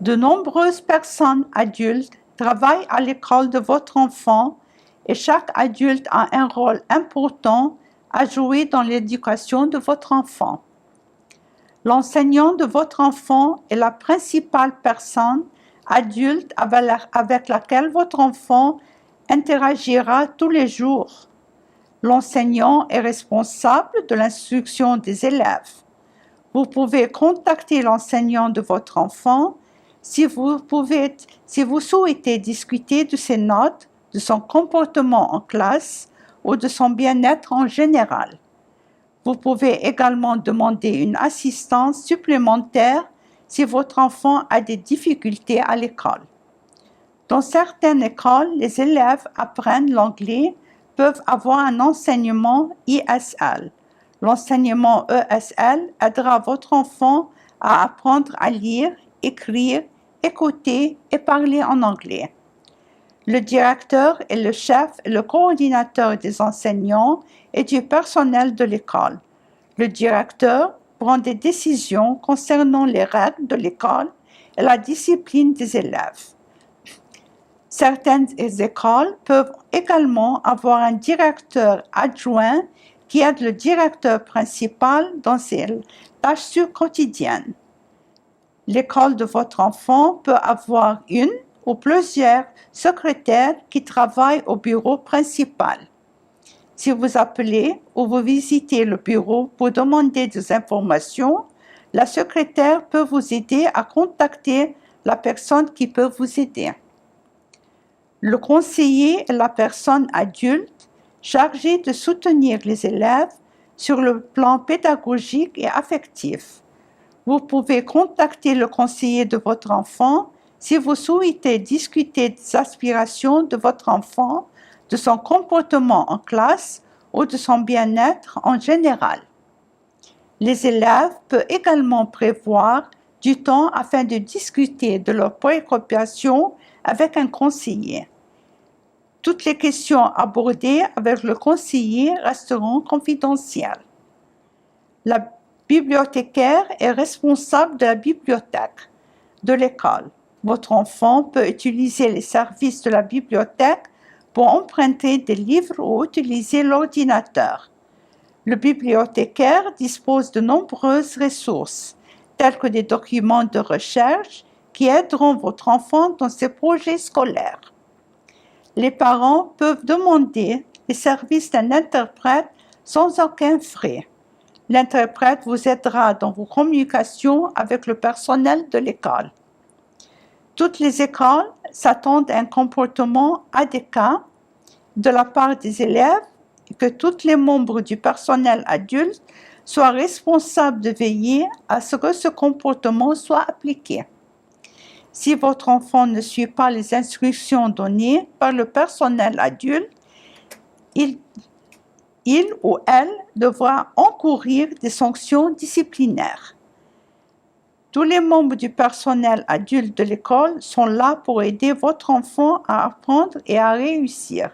De nombreuses personnes adultes travaillent à l'école de votre enfant et chaque adulte a un rôle important à jouer dans l'éducation de votre enfant. L'enseignant de votre enfant est la principale personne adulte avec laquelle votre enfant interagira tous les jours. L'enseignant est responsable de l'instruction des élèves. Vous pouvez contacter l'enseignant de votre enfant si vous souhaitez discuter de ses notes, de son comportement en classe ou de son bien-être en général. Vous pouvez également demander une assistance supplémentaire si votre enfant a des difficultés à l'école. Dans certaines écoles, les élèves apprennent l'anglais, peuvent avoir un enseignement ESL. L'enseignement ESL aidera votre enfant à apprendre à lire, écrire, écouter et parler en anglais. Le directeur est le chef et le coordinateur des enseignants et du personnel de l'école. Le directeur prend des décisions concernant les règles de l'école et la discipline des élèves. Certaines écoles peuvent également avoir un directeur adjoint qui aide le directeur principal dans ses tâches quotidiennes. L'école de votre enfant peut avoir une ou plusieurs secrétaires qui travaillent au bureau principal. Si vous appelez ou vous visitez le bureau pour demander des informations, la secrétaire peut vous aider à contacter la personne qui peut vous aider. Le conseiller est la personne adulte chargée de soutenir les élèves sur le plan pédagogique et affectif. Vous pouvez contacter le conseiller de votre enfant si vous souhaitez discuter des aspirations de votre enfant, de son comportement en classe ou de son bien-être en général. Les élèves peuvent également prévoir du temps afin de discuter de leurs préoccupations avec un conseiller. Toutes les questions abordées avec le conseiller resteront confidentielles. La bibliothécaire est responsable de la bibliothèque de l'école. Votre enfant peut utiliser les services de la bibliothèque pour emprunter des livres ou utiliser l'ordinateur. Le bibliothécaire dispose de nombreuses ressources, telles que des documents de recherche qui aideront votre enfant dans ses projets scolaires. Les parents peuvent demander les services d'un interprète sans aucun frais. L'interprète vous aidera dans vos communications avec le personnel de l'école. Toutes les écoles s'attendent à un comportement adéquat de la part des élèves et que tous les membres du personnel adulte soient responsables de veiller à ce que ce comportement soit appliqué. Si votre enfant ne suit pas les instructions données par le personnel adulte, il ou elle devra encourir des sanctions disciplinaires. Tous les membres du personnel adulte de l'école sont là pour aider votre enfant à apprendre et à réussir.